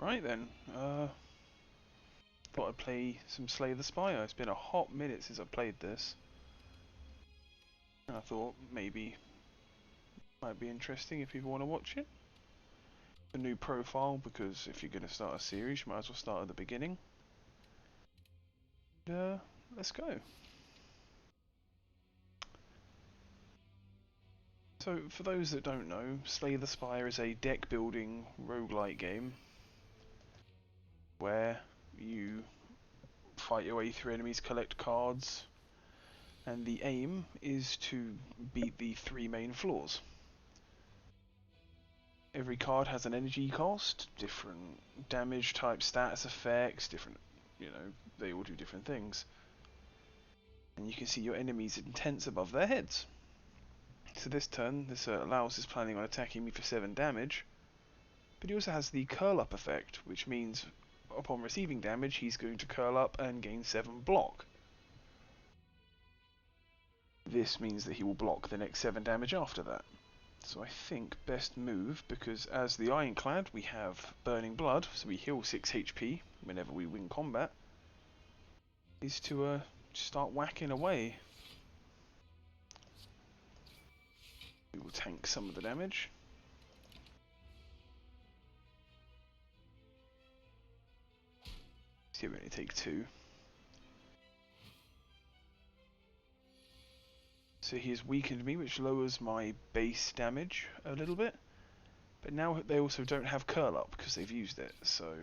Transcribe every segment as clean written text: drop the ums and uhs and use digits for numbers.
Right then, thought I'd play some Slay the Spire. It's been a hot minute since I've played this. And I thought maybe might be interesting if people want to watch it. A new profile, because if you're going to start a series, you might as well start at the beginning. Let's go. So, for those that don't know, Slay the Spire is a deck building roguelite game where you fight your way through enemies, collect cards, and the aim is to beat the three main floors. Every card has an energy cost, different damage type, status effects, different, they all do different things. And you can see your enemy's intents above their heads. So this turn, this Laos is planning on attacking me for 7 damage, but he also has the curl up effect, which means upon receiving damage he's going to curl up and gain 7 block. This means that he will block the next 7 damage after that. So I think best move, because as the Ironclad we have Burning Blood, so we heal 6 HP whenever we win combat, is to start whacking away. We will tank some of the damage. See, we only take 2. So he has weakened me, which lowers my base damage a little bit. But now they also don't have curl up because they've used it, so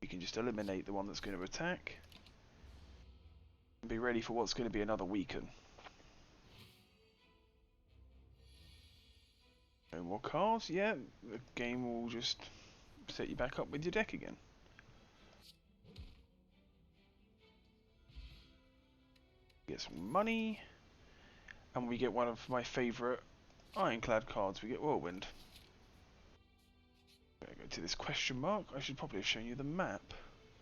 we can just eliminate the one that's going to attack and be ready for what's going to be another weaken. No more cards, yeah, the game will just set you back up with your deck again. Get some money, and we get one of my favourite Ironclad cards, we get Whirlwind. I'm going to go to this question mark. I should probably have shown you the map.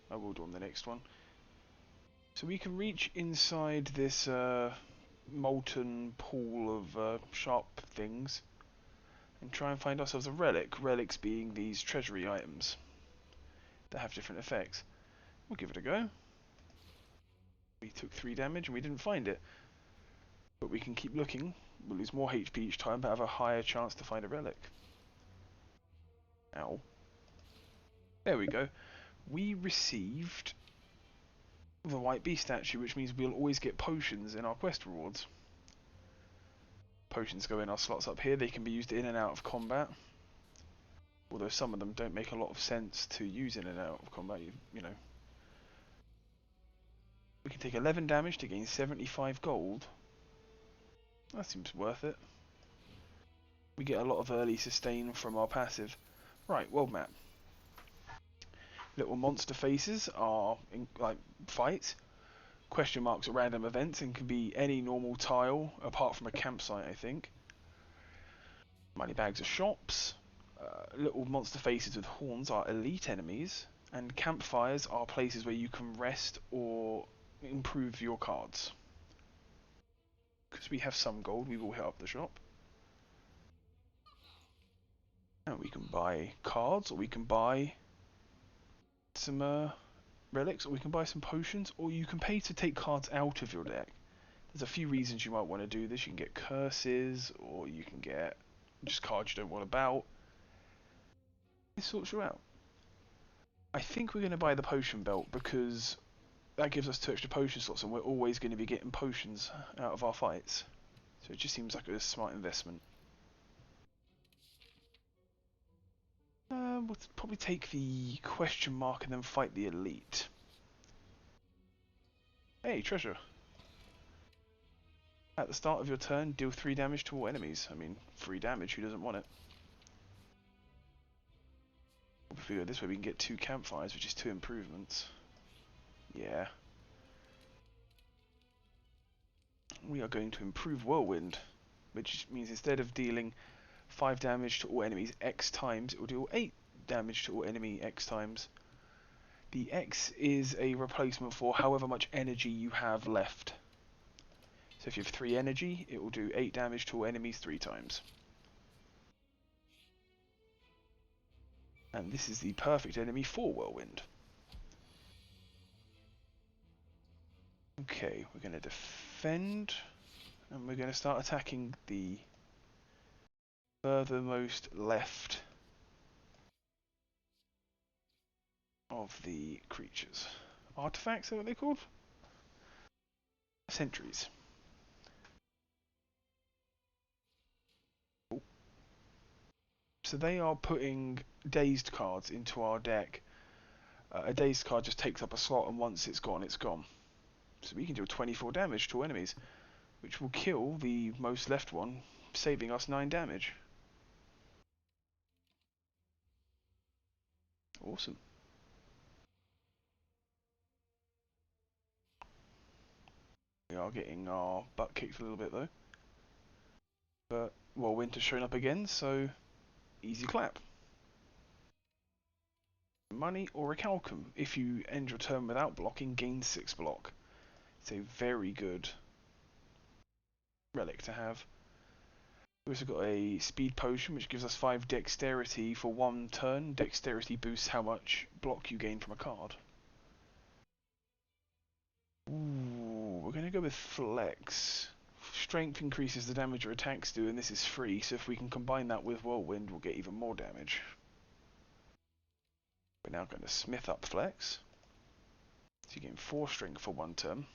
I will do on the next one. So we can reach inside this molten pool of sharp things and try and find ourselves a relic. Relics being these treasury items that have different effects. We'll give it a go. We took 3 damage and we didn't find it. But we can keep looking. We'll lose more HP each time, but have a higher chance to find a relic. Ow. There we go. We received the White Beast statue, which means we'll always get potions in our quest rewards. Potions go in our slots up here. They can be used in and out of combat. Although some of them don't make a lot of sense to use in and out of combat, you know. We can take 11 damage to gain 75 gold. That seems worth it. We get a lot of early sustain from our passive. Right, world map. Little monster faces are like fights. Question marks are random events and can be any normal tile apart from a campsite, I think. Money bags are shops. Little monster faces with horns are elite enemies. And campfires are places where you can rest or improve your cards. Because we have some gold, we will hit up the shop. And we can buy cards, or we can buy some relics, or we can buy some potions, or you can pay to take cards out of your deck. There's a few reasons you might want to do this. You can get curses, or you can get just cards you don't want about. It sorts you out. I think we're going to buy the potion belt because that gives us 2 extra potion slots, and we're always going to be getting potions out of our fights. So it just seems like a smart investment. We'll probably take the question mark and then fight the elite. Hey, treasure. At the start of your turn, deal 3 damage to all enemies. I mean, 3 damage, who doesn't want it? If we go this way, we can get 2 campfires, which is 2 improvements. Yeah. We are going to improve Whirlwind, which means instead of dealing 5 damage to all enemies X times, it will deal 8 damage to all enemy X times. The X is a replacement for however much energy you have left. So if you have 3 energy, it will do 8 damage to all enemies 3 times. And this is the perfect enemy for Whirlwind. Okay, we're going to defend, and we're going to start attacking the furthermost left of the creatures. Artifacts, are what they're called? Sentries. So they are putting dazed cards into our deck. A dazed card just takes up a slot, and once it's gone, it's gone. So we can deal 24 damage to enemies, which will kill the most left one, saving us 9 damage. Awesome. We are getting our butt kicked a little bit though. But, well, Winter's shown up again, so easy clap. Money or a Calcum. If you end your turn without blocking, gain 6 block. It's a very good relic to have. We've also got a speed potion which gives us 5 dexterity for 1 turn. Dexterity boosts how much block you gain from a card. Ooh, we're going to go with flex. Strength increases the damage your attacks do, and this is free, so if we can combine that with Whirlwind, we'll get even more damage. We're now going to smith up flex. So you gain 4 strength for 1 turn,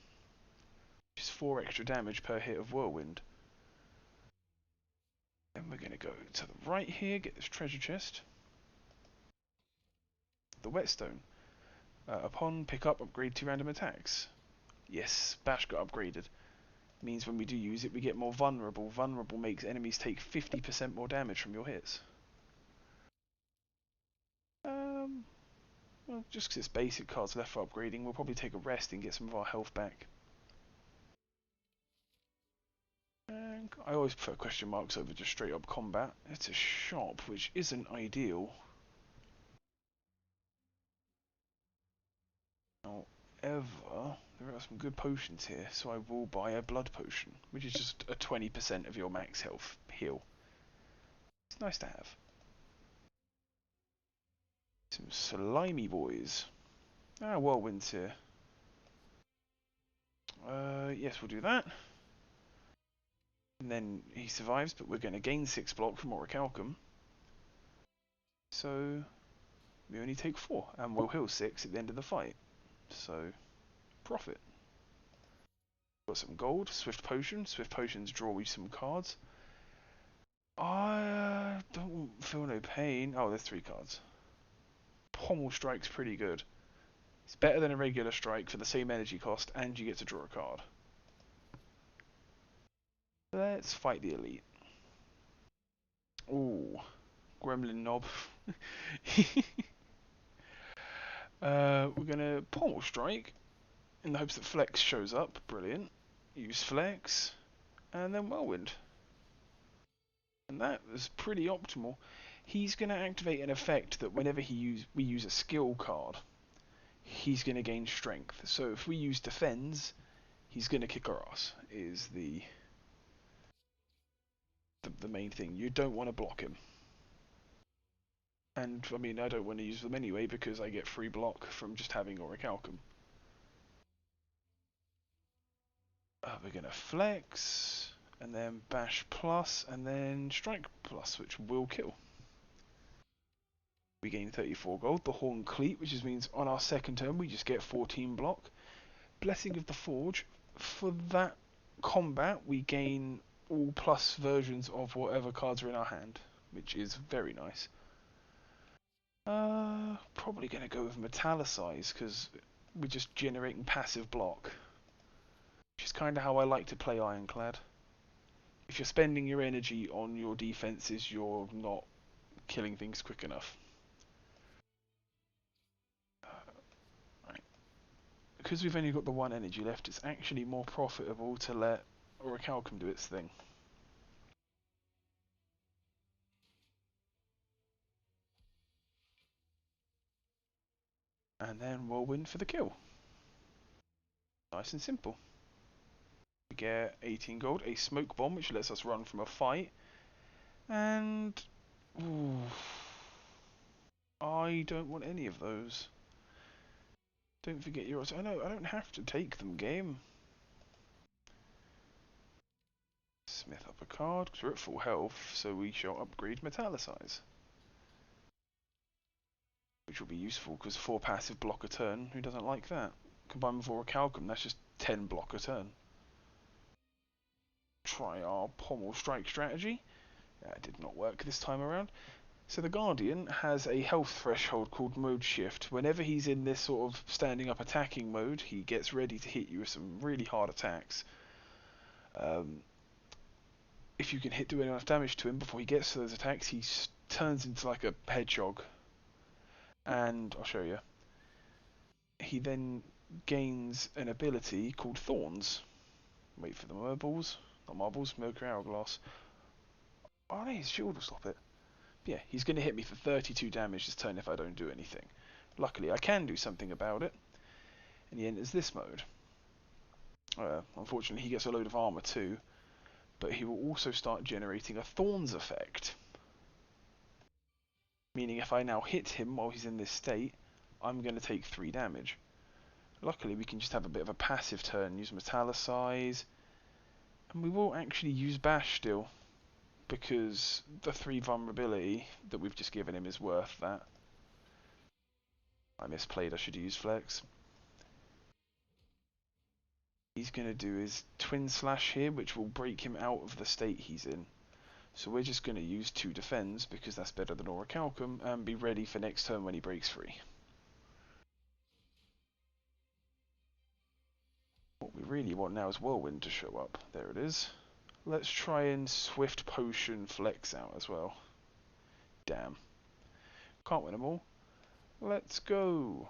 which is 4 extra damage per hit of Whirlwind. Then we're going to go to the right here, get this treasure chest. The whetstone. Upon pickup, upgrade 2 random attacks. Yes, Bash got upgraded. Means when we do use it, we get more vulnerable. Vulnerable makes enemies take 50% more damage from your hits. Well, just because it's basic cards left for upgrading, we'll probably take a rest and get some of our health back. And I always prefer question marks over just straight up combat. It's a shop, which isn't ideal. However, there are some good potions here, so I will buy a blood potion, which is just a 20% of your max health heal. It's nice to have. Some slimy boys. Ah, Whirlwind's here. Yes, we'll do that. And then he survives, but we're going to gain 6 block from Orichalcum. So we only take 4, and we'll heal 6 at the end of the fight. So, profit. Got some gold, Swift Potion. Swift Potions draw you some cards. I don't feel no pain. Oh, there's 3 cards. Pommel Strike's pretty good. It's better than a regular strike for the same energy cost, and you get to draw a card. Let's fight the elite. Ooh, Gremlin Knob. We're gonna Pommel Strike in the hopes that Flex shows up. Brilliant. Use Flex, and then Whirlwind. And that was pretty optimal. He's going to activate an effect that whenever we use a skill card, he's going to gain strength. So if we use Defends, he's going to kick our ass, is the main thing. You don't want to block him. And, I mean, I don't want to use them anyway because I get free block from just having Orichalcum. We're going to Flex, and then Bash Plus, and then Strike Plus, which will kill. We gain 34 gold. The Horn Cleat, which just means on our second turn we just get 14 block. Blessing of the Forge. For that combat we gain all plus versions of whatever cards are in our hand, which is very nice. Probably going to go with Metallicize because we're just generating passive block, which is kind of how I like to play Ironclad. If you're spending your energy on your defenses, you're not killing things quick enough. Because we've only got the 1 energy left, it's actually more profitable to let Orichalcum do its thing. And then Whirlwind for the kill. Nice and simple. We get 18 gold, a smoke bomb which lets us run from a fight, and ooh, really don't want any of those. Don't forget yours. I know, I don't have to take them, game. Smith up a card, because we're at full health, so we shall upgrade Metallicize. Which will be useful, because 4 passive block a turn, who doesn't like that? Combined with Orichalcum, that's just 10 block a turn. Try our pommel strike strategy. That did not work this time around. So the Guardian has a health threshold called Mode Shift. Whenever he's in this sort of standing up attacking mode, he gets ready to hit you with some really hard attacks. If you can do enough damage to him before he gets to those attacks, he turns into like a hedgehog. And I'll show you. He then gains an ability called Thorns. Wait for the marbles. Not marbles, Mercury Hourglass. Oh no, his shield will stop it. Yeah, he's going to hit me for 32 damage this turn if I don't do anything. Luckily, I can do something about it, and he enters this mode. Unfortunately, he gets a load of armor too, but he will also start generating a Thorns effect. Meaning if I now hit him while he's in this state, I'm going to take 3 damage. Luckily, we can just have a bit of a passive turn, use Metallicize, and we will actually use Bash still, because the 3 vulnerability that we've just given him is worth that. I misplayed, I should use Flex. He's going to do his Twin Slash here, which will break him out of the state he's in. So we're just going to use 2 Defends, because that's better than Orichalcum, and be ready for next turn when he breaks free. What we really want now is Whirlwind to show up. There it is. Let's try and Swift Potion Flex out as well. Damn. Can't win them all. Let's go.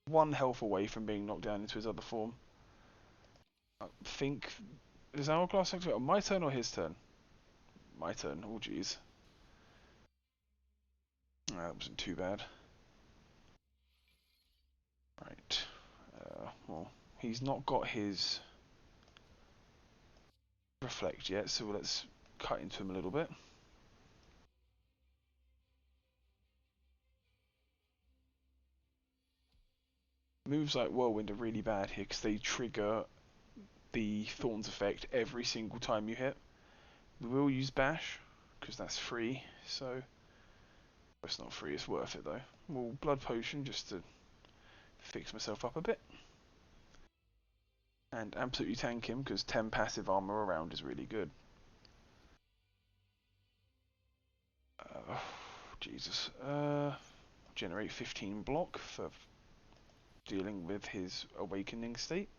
1 health away from being knocked down into his other form. I think... Is Hourglass activate on my turn or his turn? My turn. Oh jeez. That wasn't too bad. Right. Well, he's not got his Reflect yet, so let's cut into him a little bit. Moves like Whirlwind are really bad here because they trigger the Thorns effect every single time you hit. We will use Bash because that's free, so it's not free, it's worth it though. We'll Blood Potion just to fix myself up a bit. And absolutely tank him because 10 passive armor around is really good. Jesus. Generate 15 block for dealing with his awakening state.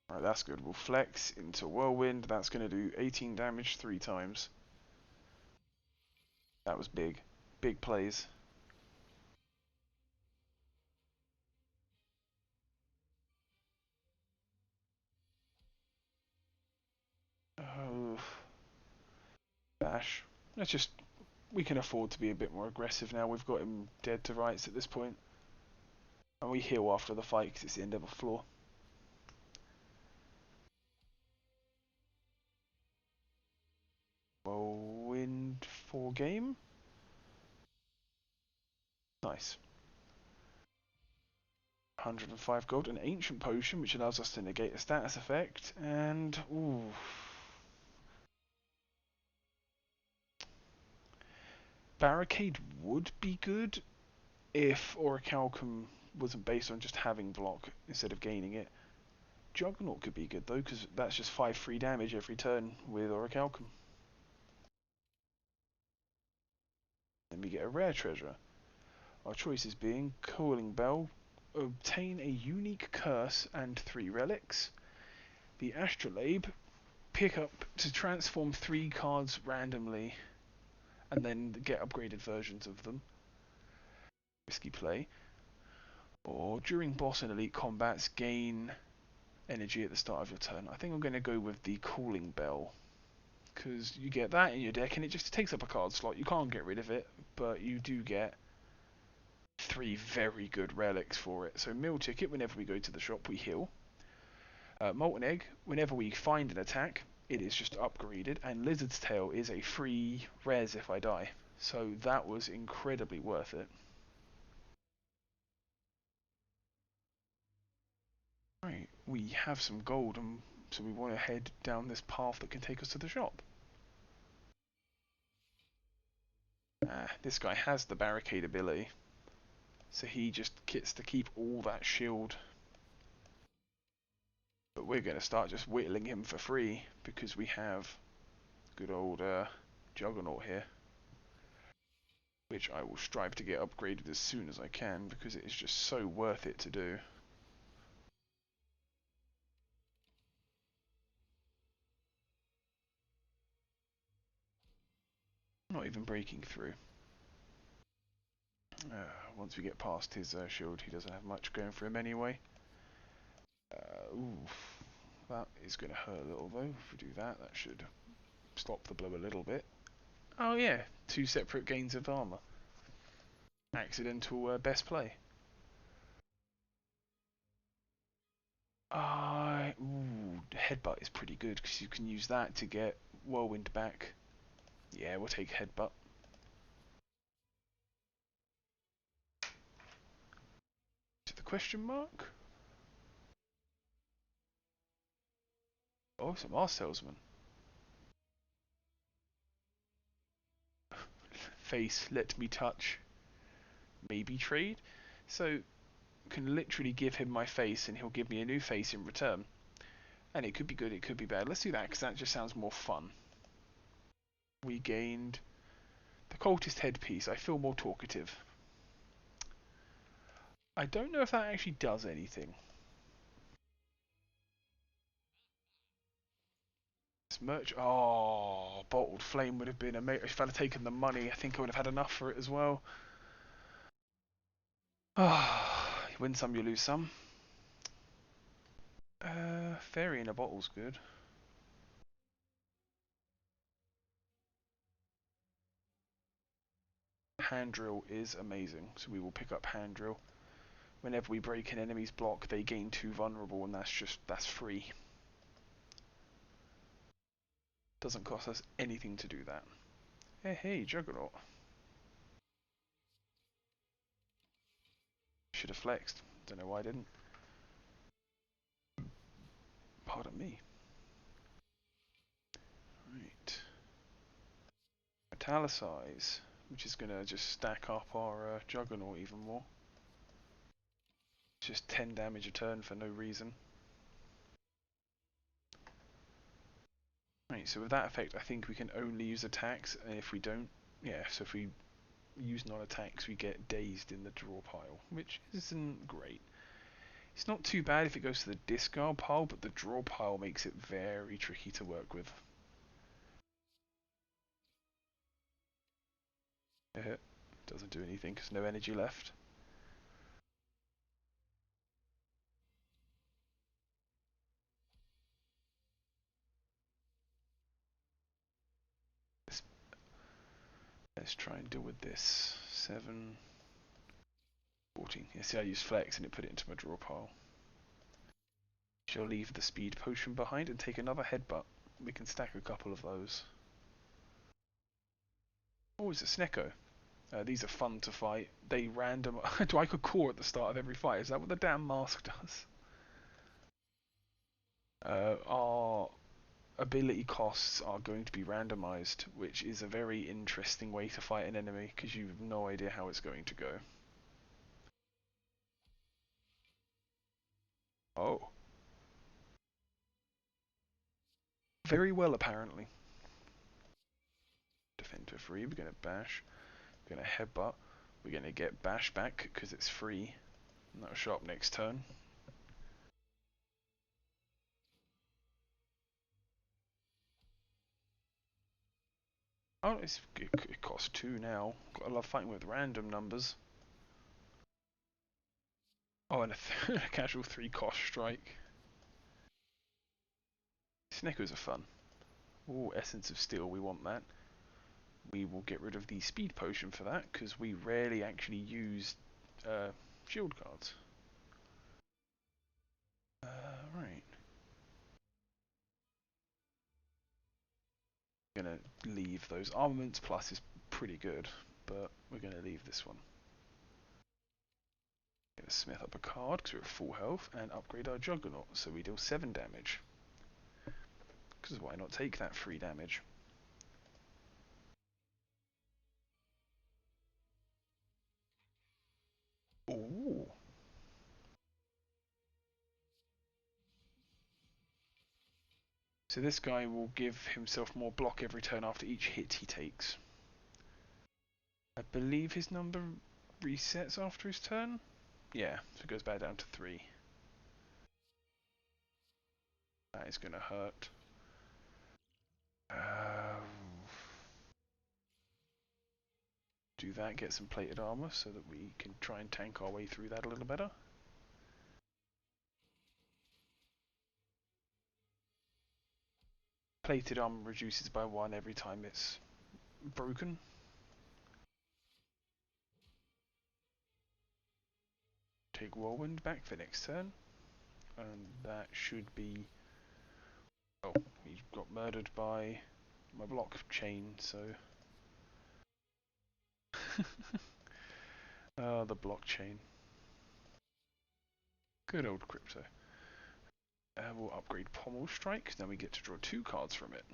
Right, that's good. We'll flex into Whirlwind. That's going to do 18 damage 3 times. That was big. Big plays. Oh. Bash. Let's just... We can afford to be a bit more aggressive now. We've got him dead to rights at this point. And we heal after the fight because it's the end of a floor. Whirlwind for game. Nice. 105 gold, an ancient potion which allows us to negate a status effect, and ooh. Barricade would be good if Orichalcum wasn't based on just having block instead of gaining it. Juggernaut could be good though, because that's just 5 free damage every turn with Orichalcum. Then we get a rare treasure. Our choices being Calling Bell, obtain a unique curse and 3 relics. The Astrolabe, pick up to transform 3 cards randomly and then get upgraded versions of them. Risky play. Or during boss and elite combats, gain energy at the start of your turn. I think I'm going to go with the Calling Bell, because you get that in your deck and it just takes up a card slot. You can't get rid of it, but you do get 3 very good relics for it. So meal ticket, whenever we go to the shop we heal. Molten Egg, whenever we find an attack, it is just upgraded, and Lizard's Tail is a free res if I die. So that was incredibly worth it. Right, we have some gold, and so we want to head down this path that can take us to the shop. This guy has the barricade ability, so he just gets to keep all that shield. But we're going to start just whittling him for free, because we have good old Juggernaut here, which I will strive to get upgraded as soon as I can, because it is just so worth it to do. Not even breaking through. Once we get past his shield, he doesn't have much going for him anyway. Oof. That is going to hurt a little though. If we do that, that should stop the blow a little bit. Oh yeah, 2 separate gains of armor. Accidental best play. Headbutt is pretty good because you can use that to get Whirlwind back. Yeah, we'll take Headbutt. To the question mark? Oh, some Mars Salesman. Face, let me touch. Maybe trade. So, can literally give him my face and he'll give me a new face in return. And it could be good, it could be bad. Let's do that because that just sounds more fun. We gained the cultist headpiece. I feel more talkative. I don't know if that actually does anything. This merch. Oh, bottled flame would have been amazing. If I'd have taken the money, I think I would have had enough for it as well. Ah, you win some, you lose some. Fairy in a bottle's good. Hand drill is amazing, so we will pick up hand drill. Whenever we break an enemy's block, they gain 2 vulnerable, and that's free. Doesn't cost us anything to do that. Hey, Juggernaut. Should have flexed. Don't know why I didn't. Pardon me. Right. Metallicize, which is going to just stack up our Juggernaut even more. Just 10 damage a turn for no reason. Right, so with that effect, I think we can only use attacks, and if we don't, yeah, so if we use non-attacks, we get dazed in the draw pile, which isn't great. It's not too bad if it goes to the discard pile, but the draw pile makes it very tricky to work with. Doesn't do anything because no energy left. Let's try and deal with this. 7, 14. Yeah, see, I used flex and it put it into my draw pile. She'll leave the speed potion behind and take another headbutt. We can stack a couple of those. Oh, it's a Snecko. These are fun to fight. They random. Do I could core at the start of every fight? Is that what the damn mask does? Our ability costs are going to be randomized, which is a very interesting way to fight an enemy because you have no idea how it's going to go. Oh. Very well, apparently. Defend for free. We're going to bash. We're going to headbutt. We're going to get bash back because it's free. And that'll show up next turn. Oh, it costs 2 now. I love fighting with random numbers. Oh, and a casual 3 cost strike. Sneckers are fun. Oh, Essence of Steel, we want that. We will get rid of the speed potion for that because we rarely actually use shield cards. Right. Gonna leave those armaments, plus is pretty good, but we're gonna leave this one. Gonna smith up a card because we're at full health and upgrade our Juggernaut so we deal 7 damage. Because why not take that 3 damage? Ooh. So this guy will give himself more block every turn after each hit he takes. I believe his number resets after his turn? Yeah, so it goes back down to 3. That is going to hurt. Do that, get some plated armor so that we can try and tank our way through that a little better. Plated armor reduces by 1 every time it's broken. Take Whirlwind back for next turn. And that should be... Oh, he got murdered by my blockchain, so... the blockchain. Good old crypto. We'll upgrade Pommel Strike, then we get to draw 2 cards from it.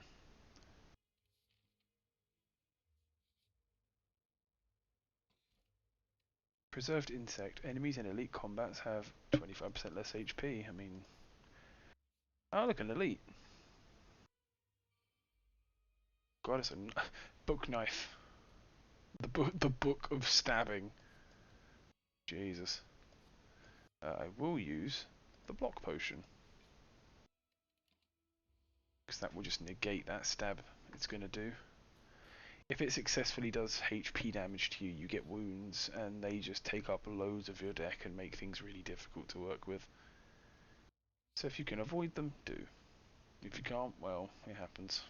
Preserved Insect. Enemies in elite combats have 25% less HP. I mean... Oh, look, an elite. God, it's a book knife. The book of stabbing. Jesus. I will use the block potion. Because that will just negate that stab it's going to do. If it successfully does HP damage to you, you get wounds, and they just take up loads of your deck and make things really difficult to work with. So if you can avoid them, do. If you can't, well, it happens.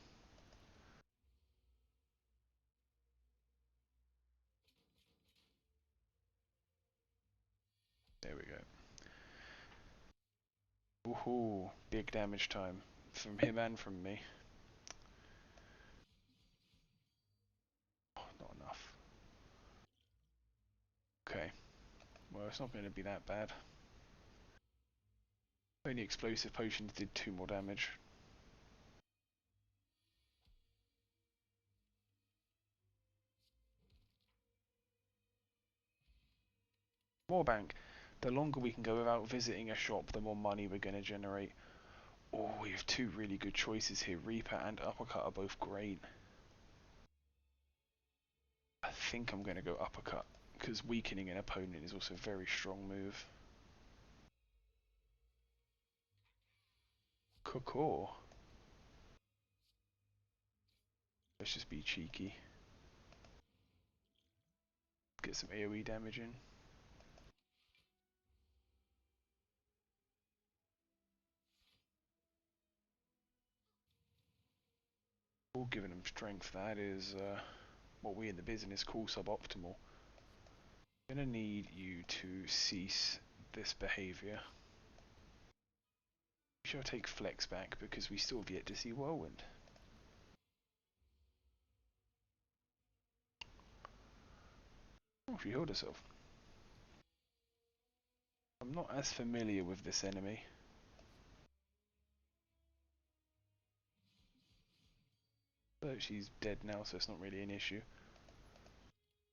There we go. Woohoo! Big damage time. From him and from me. Oh, not enough. Okay. Well, it's not going to be that bad. Only explosive potions did 2 more damage. More bank. The longer we can go without visiting a shop, the more money we're going to generate. Oh, we have 2 really good choices here. Reaper and Uppercut are both great. I think I'm going to go Uppercut, because weakening an opponent is also a very strong move. Caw. Let's just be cheeky. Get some AoE damage in. Oh, giving them strength. That is what we in the business call suboptimal. I'm going to need you to cease this behaviour. We shall take Flex back because we still have yet to see Whirlwind. Oh, she healed herself. I'm not as familiar with this enemy. But she's dead now, so it's not really an issue.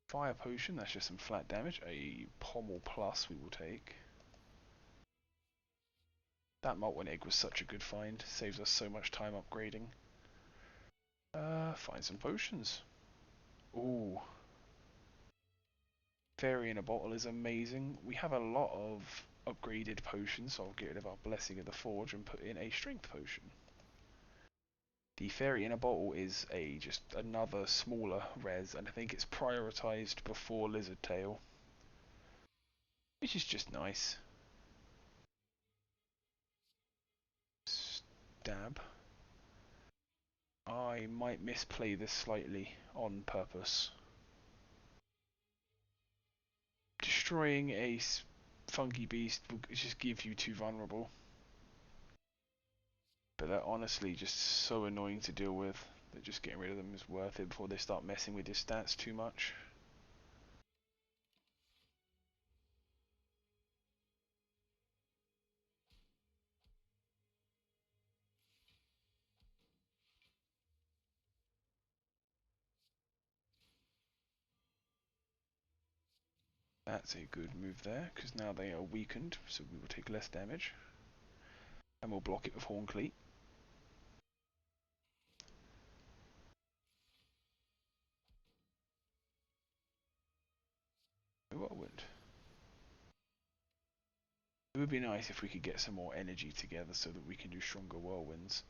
Fire Potion, that's just some flat damage. A Pommel Plus we will take. That Molten Egg was such a good find. Saves us so much time upgrading. Find some potions. Ooh. Fairy in a Bottle is amazing. We have a lot of upgraded potions, so I'll get rid of our Blessing of the Forge and put in a Strength Potion. The Fairy in a Bottle is just another smaller res, and I think it's prioritized before Lizard Tail, which is just nice. Stab. I might misplay this slightly on purpose. Destroying a funky beast will just give you 2 vulnerable. But they're honestly just so annoying to deal with. that just getting rid of them is worth it before they start messing with your stats too much. That's a good move there, because now they are weakened, so we will take less damage. And we'll block it with Horn Cleat. Whirlwind. It would be nice if we could get some more energy together so that we can do stronger whirlwinds.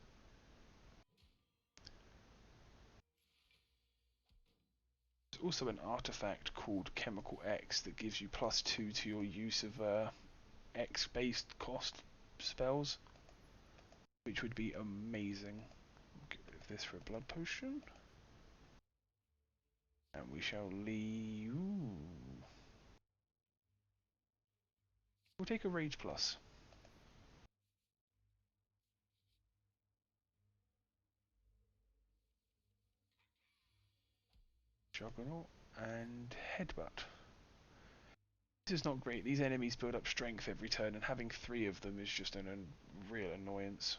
There's also an artifact called Chemical X that gives you +2 to your use of X-based cost spells, which would be amazing. We'll get rid of this for a blood potion. And we shall leave... Ooh. We'll take a Rage Plus. Juggernaut and Headbutt. This is not great. These enemies build up strength every turn, and having 3 of them is just a real annoyance.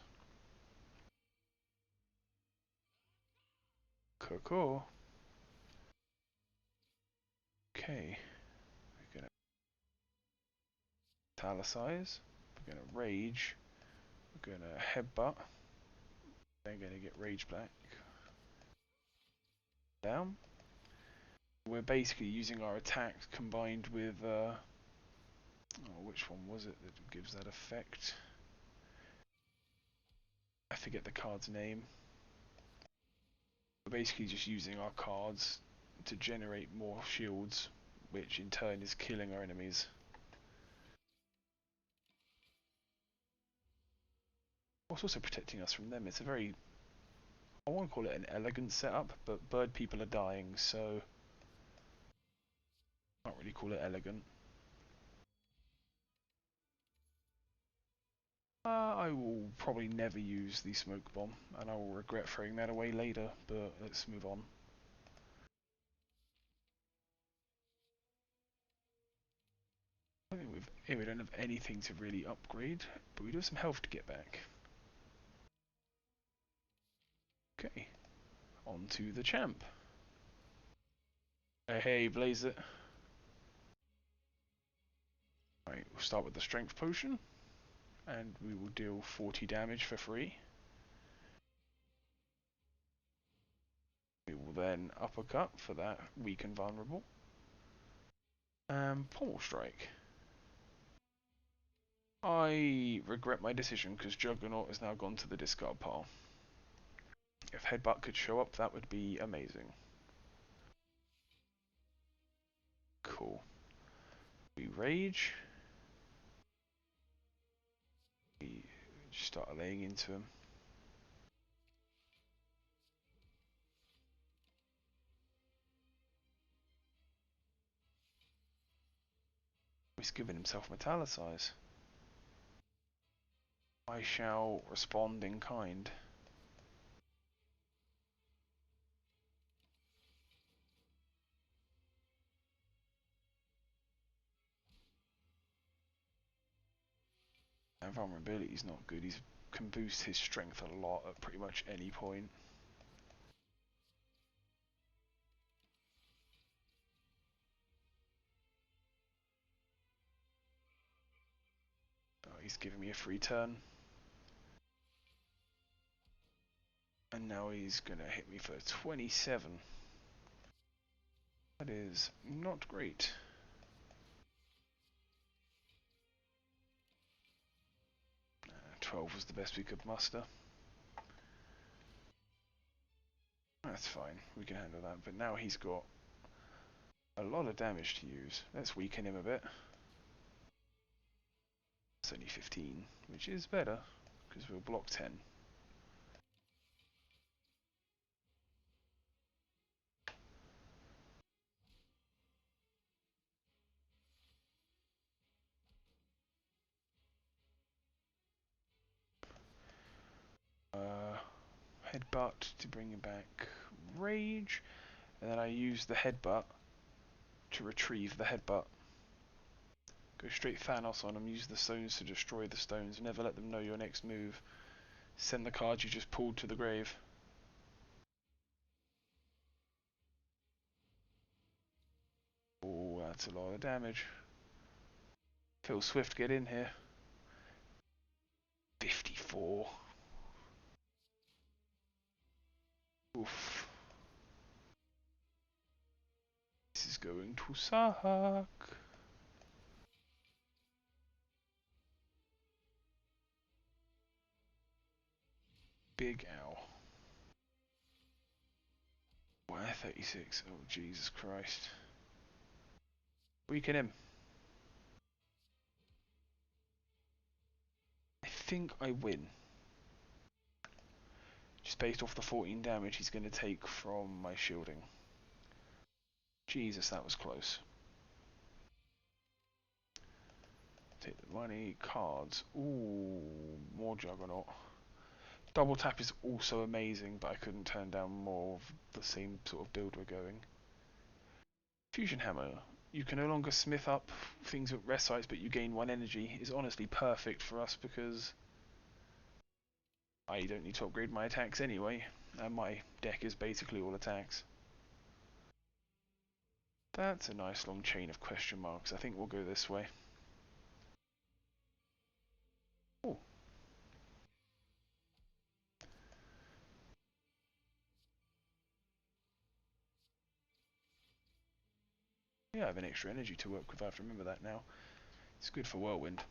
Cool. Okay. We're gonna Italicize. We're gonna Rage. We're gonna Headbutt. Then gonna get Rage back. Down. We're basically using our attacks combined with oh, which one was it that gives that effect? I forget the card's name. We're basically just using our cards to generate more shields, which in turn is killing our enemies. It's also protecting us from them. It's a very, I won't call it an elegant setup, but bird people are dying, so I can't really call it elegant. I will probably never use the smoke bomb, and I will regret throwing that away later, but let's move on. I think we don't have anything to really upgrade, but we do have some health to get back. Okay, on to the champ. Hey, blaze it. Right, we'll start with the strength potion, and we will deal 40 damage for free. We will then uppercut for that weak and vulnerable. Pommel strike. I regret my decision because Juggernaut has now gone to the discard pile. If Headbutt could show up, that would be amazing. Cool. We rage. We just start laying into him. He's given himself Metallicize. I shall respond in kind. And vulnerability is not good. He can boost his strength a lot at pretty much any point. Oh, he's giving me a free turn. And now he's gonna hit me for 27. That is not great. 12 was the best we could muster. That's fine, we can handle that. But now he's got a lot of damage to use. Let's weaken him a bit. It's only 15, which is better, because we'll block 10. headbutt to bring back rage, and then I use the headbutt to retrieve the headbutt. Go straight Thanos on them, use the stones to destroy the stones, never let them know your next move. Send the cards you just pulled to the grave. Oh, that's a lot of damage. Phil Swift, get in here. 54. Oof. This is going to suck. Big ow. Why 36? Oh, Jesus Christ. Weaken him. I think I win. Just based off the 14 damage he's going to take from my shielding. Jesus, that was close. Take the money, cards. Ooh, more Juggernaut. Double tap is also amazing, but I couldn't turn down more of the same sort of build we're going. Fusion Hammer. You can no longer smith up things at rest sites, but you gain 1 energy. Is honestly perfect for us because I don't need to upgrade my attacks anyway, and my deck is basically all attacks. That's a nice long chain of question marks. I think we'll go this way. Oh. Yeah, I have an extra energy to work with. I have to remember that now. It's good for Whirlwind.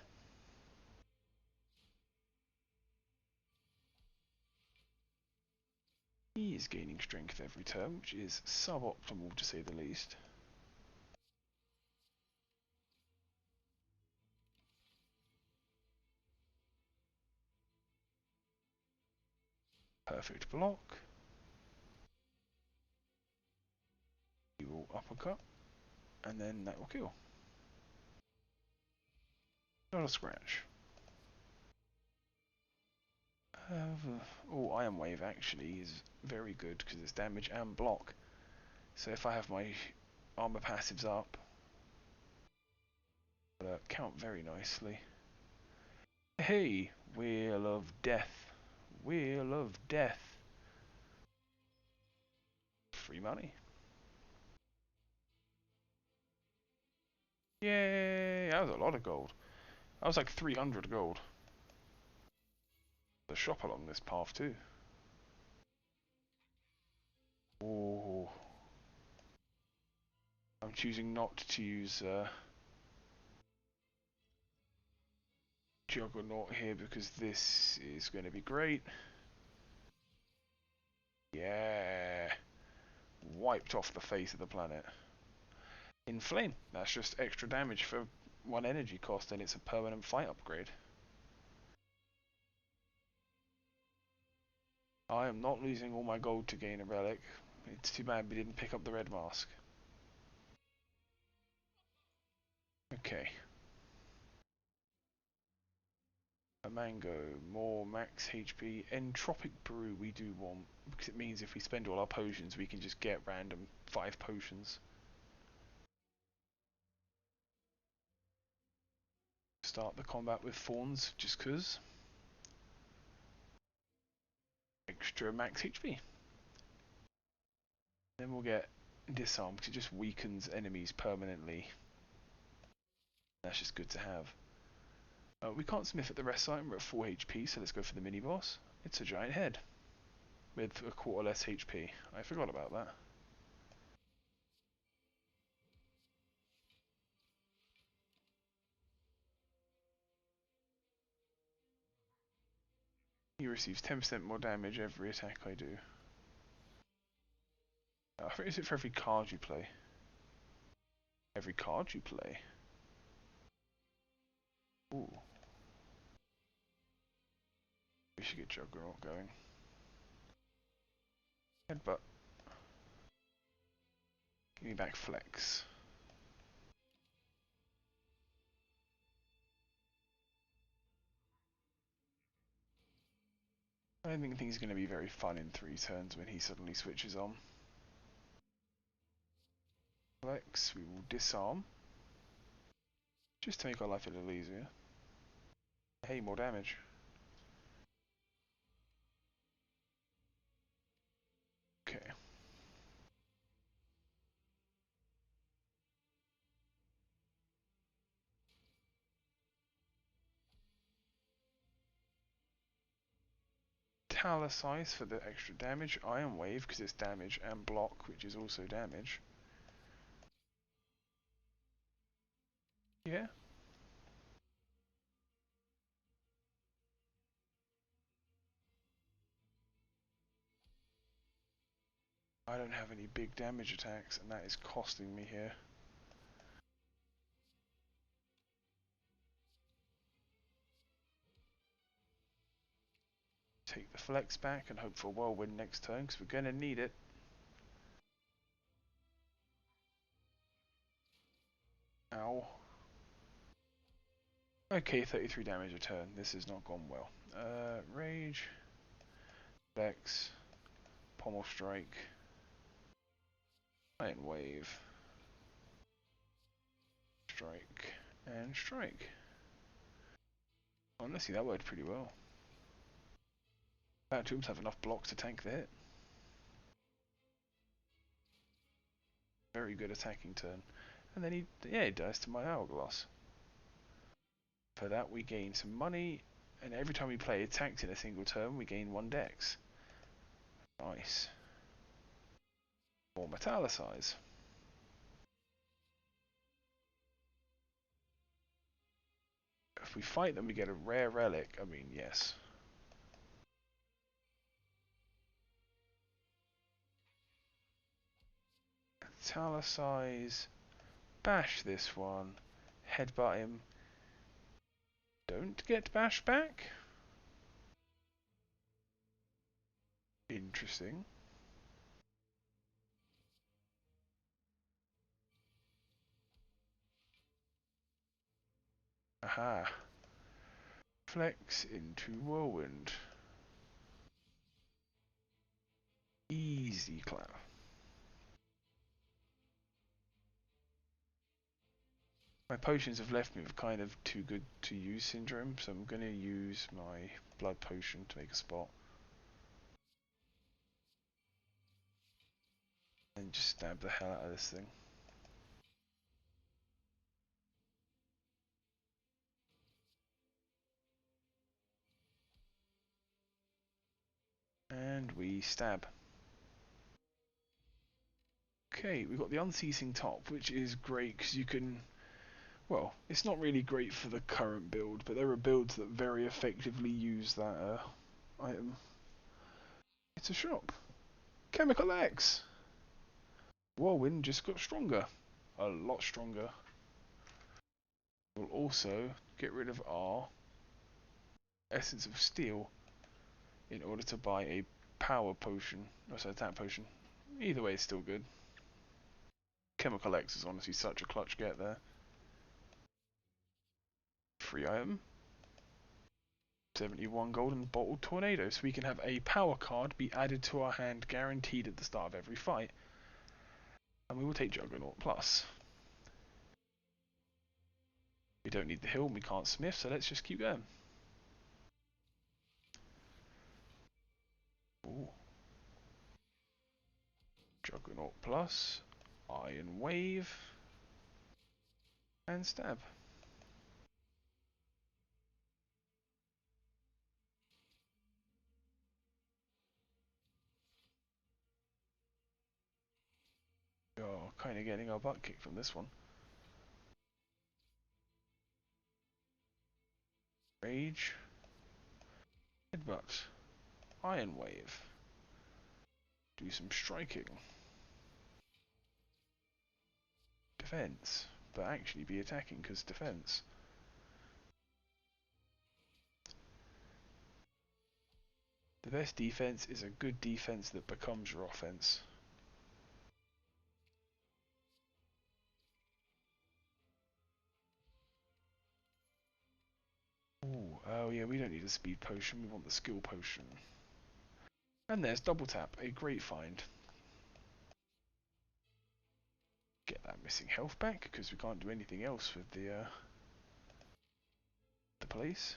He is gaining strength every turn, which is suboptimal to say the least. Perfect block. He will uppercut, and then that will kill. Not a scratch. Oh, Iron Wave actually is very good because it's damage and block. So if I have my armor passives up, it'll count very nicely. Hey, Wheel of Death. Wheel of Death. Free money. Yay, that was a lot of gold. That was like 300 gold. The shop along this path too. Oh, I'm choosing not to use Juggernaut here because this is going to be great. Yeah, wiped off the face of the planet. Inflame, that's just extra damage for 1 energy cost and it's a permanent fight upgrade. I am not losing all my gold to gain a relic. It's too bad we didn't pick up the red mask. Okay. A mango, more max HP. Entropic brew we do want, because it means if we spend all our potions we can just get random 5 potions. Start the combat with thorns just cause. Extra max HP. Then we'll get disarm because it just weakens enemies permanently. That's just good to have. We can't smith at the rest site, we're at 4 HP, so let's go for the mini boss. It's a giant head with a quarter less HP. I forgot about that. He receives 10% more damage every attack I do. Is it for every card you play? Every card you play? Ooh. We should get Juggernaut going. Headbutt. Give me back Flex. I don't think he's going to be very fun in 3 turns when he suddenly switches on. Flex, we will disarm. Just to make our life a little easier. Hey, more damage. Okay. Italicize for the extra damage. Iron Wave because it's damage, and block, which is also damage. Yeah. I don't have any big damage attacks, and that is costing me here. Take the flex back and hope for a whirlwind next turn, because we're going to need it. Ow. Okay, 33 damage a turn. This has not gone well. Rage, Flex, Pommel Strike, Iron Wave, Strike, and Strike. Honestly, that worked pretty well. That tombs have enough blocks to tank the hit. Very good attacking turn. And then he dies to my Hourglass. For that we gain some money, and every time we play attacked in a single turn, we gain 1 dex. Nice. More Metallicize. If we fight them, we get a rare relic. I mean, yes. Metallicize. Bash this one. Headbutt him. Don't get bash back. Interesting. Aha. Flex into Whirlwind. Easy clap. My potions have left me with kind of too good to use syndrome, so I'm going to use my blood potion to make a spot. And just stab the hell out of this thing. And we stab. Okay, we've got the Unceasing Top, which is great because you can... Well, it's not really great for the current build, but there are builds that very effectively use that item. It's a shop. Chemical X! Whirlwind just got stronger. A lot stronger. We'll also get rid of our Essence of Steel in order to buy a power potion. Oh, sorry, attack potion. Either way, it's still good. Chemical X is honestly such a clutch get there. Free item. 71 gold and bottled tornado, so we can have a power card be added to our hand guaranteed at the start of every fight. And we will take Juggernaut Plus. We don't need the hill and we can't smith, so let's just keep going. Ooh. Juggernaut Plus, Iron Wave, and Stab. Oh, kind of getting our butt kicked from this one. Rage, Headbutt, Iron Wave, do some striking, defense, but actually be attacking because defense. The best defense is a good defense that becomes your offense. Ooh, oh yeah, we don't need a speed potion, we want the skill potion. And there's double tap, a great find. Get that missing health back because we can't do anything else with the police.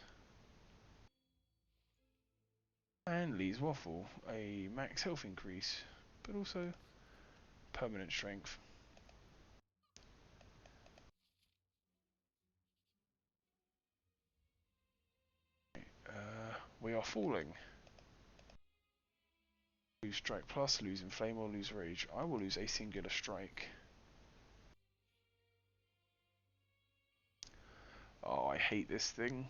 And Lee's Waffle, a max health increase, but also permanent strength. We are falling. Lose strike plus, lose inflame or lose rage. I will lose a singular strike. Oh, I hate this thing.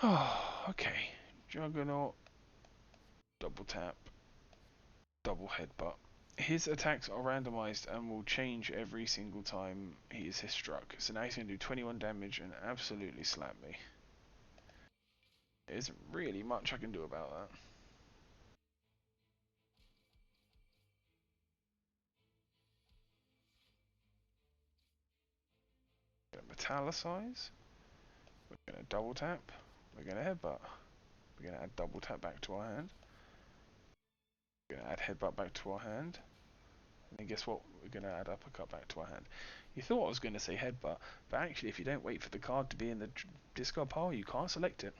Oh, okay. Juggernaut, double tap, double headbutt. His attacks are randomized and will change every single time he is hit struck. So now he's going to do 21 damage and absolutely slap me. There isn't really much I can do about that. Metallicize. We're going to double tap. We're going to headbutt. We're going to add double tap back to our hand. We're going to add headbutt back to our hand. And then guess what? We're going to add uppercut back to our hand. You thought I was going to say headbutt, but actually if you don't wait for the card to be in the discard pile, you can't select it.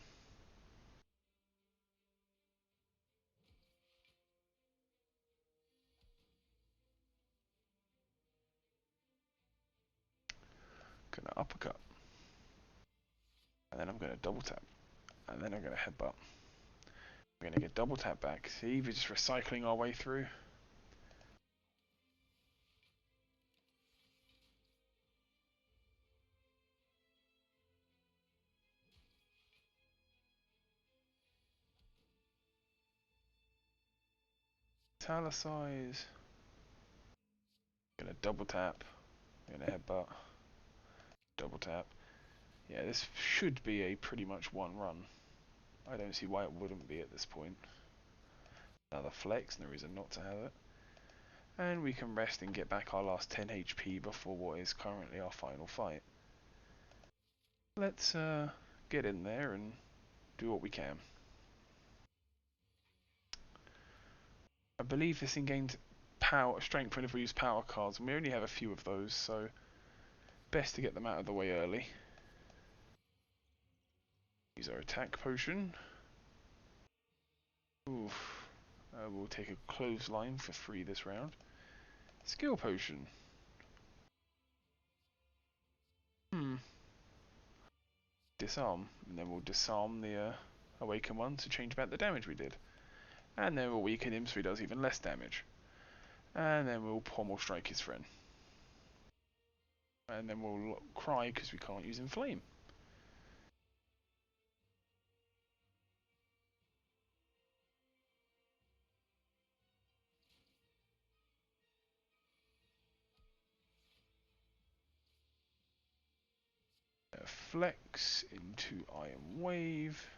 Going to uppercut. And then I'm going to double tap. And then I'm going to headbutt. We're going to get double tap back. See, we're just recycling our way through. Metallicize. Gonna double tap. Gonna headbutt. Double tap. Yeah, this should be a pretty much one run. I don't see why it wouldn't be at this point. Another flex, no reason not to have it. And we can rest and get back our last 10 HP before what is currently our final fight. Let's get in there and do what we can. I believe this thing gains power, strength whenever we use power cards, and we only have a few of those, so best to get them out of the way early. Use our attack potion. Oof. We'll take a clothesline for free this round. Skill potion. Disarm. And then we'll disarm the awakened one to change back the damage we did. And then we'll weaken him so he does even less damage. And then we'll pommel strike his friend. And then we'll cry because we can't use inflame. Flex into Iron Wave.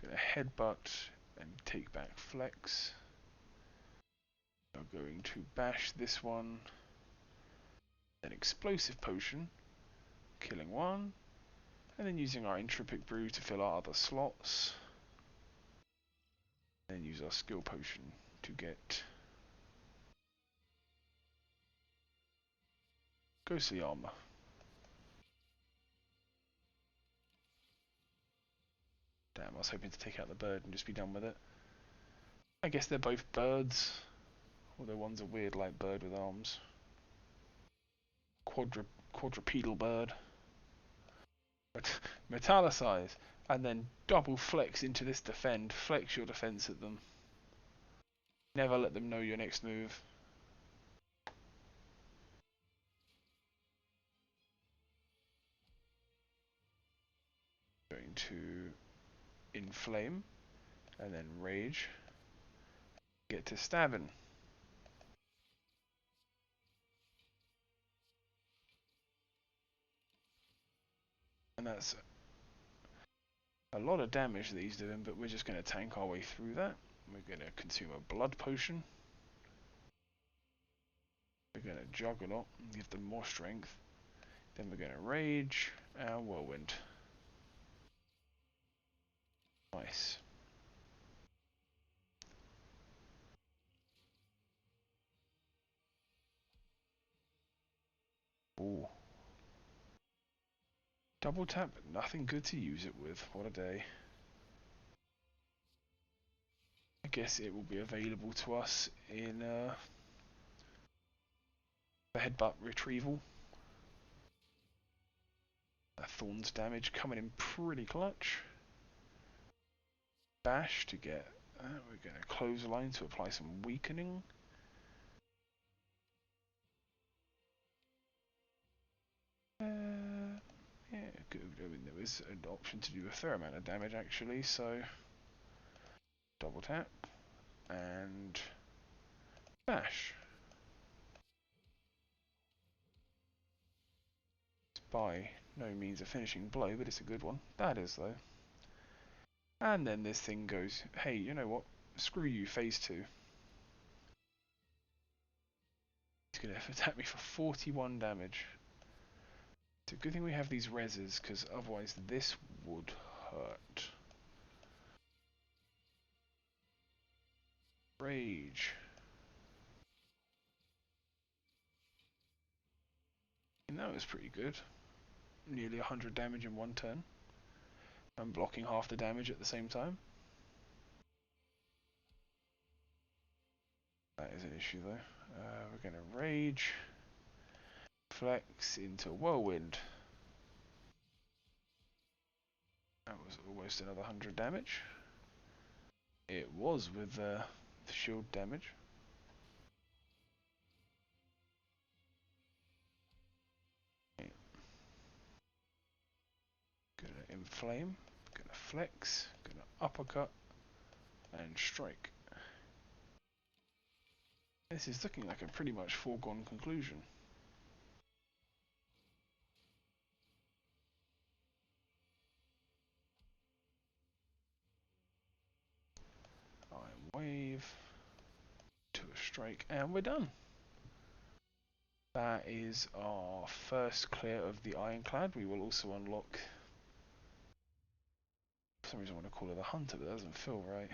Gonna headbutt and take back flex. We're going to bash this one. Then explosive potion, killing one. And then using our Entropic Brew to fill our other slots. Then use our skill potion to get ghostly armor. Damn, I was hoping to take out the bird and just be done with it. I guess they're both birds, although one's a weird like bird with arms. Quadrupedal bird. Metallicize, and then double flex into this defend. Flex your defense at them. Never let them know your next move. Going to inflame, and then rage. Get to stabbing. And that's a lot of damage that he's doing, but we're just going to tank our way through that. We're going to consume a blood potion. We're going to juggernaut and give them more strength. Then we're going to rage. and Whirlwind. Nice. Ooh. Double tap, nothing good to use it with. What a day. I guess it will be available to us in the headbutt retrieval. Thorn's damage coming in pretty clutch. Bash to get. We're going to clothesline to apply some weakening. Yeah, good. I mean, there was an option to do a fair amount of damage actually, so double tap and bash. It's by no means a finishing blow, but it's a good one. That is though. And then this thing goes, hey, you know what? Screw you, phase 2. He's going to attack me for 41 damage. It's a good thing we have these reses, because otherwise this would hurt. Rage. And that was pretty good. Nearly 100 damage in one turn. I'm blocking half the damage at the same time. That is an issue though. We're going to Rage. Flex into Whirlwind. That was almost another 100 damage. It was with the shield damage. Gonna inflame, gonna flex, gonna uppercut, and strike. This is looking like a pretty much foregone conclusion. Iron Wave to a strike, and we're done. That is our first clear of the Ironclad. We will also unlock. For some reason I want to call it the Hunter, but that doesn't feel right.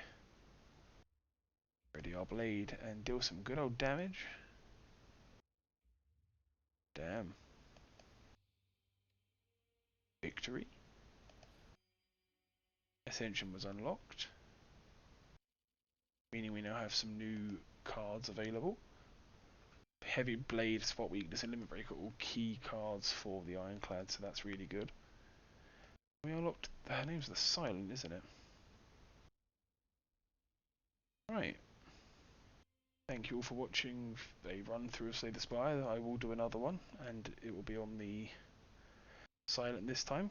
Ready our blade and deal some good old damage. Damn. Victory. Ascension was unlocked, meaning we now have some new cards available. Heavy Blade, Spot Weakness, and Limit Breaker, all key cards for the Ironclad, so that's really good. We unlocked. Her name's the Silent, isn't it? Right. Thank you all for watching a run through of Slay the Spire. I will do another one, and it will be on the Silent this time,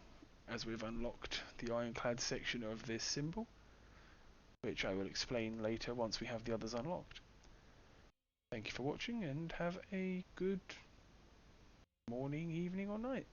as we've unlocked the Ironclad section of this symbol, which I will explain later once we have the others unlocked. Thank you for watching, and have a good morning, evening, or night.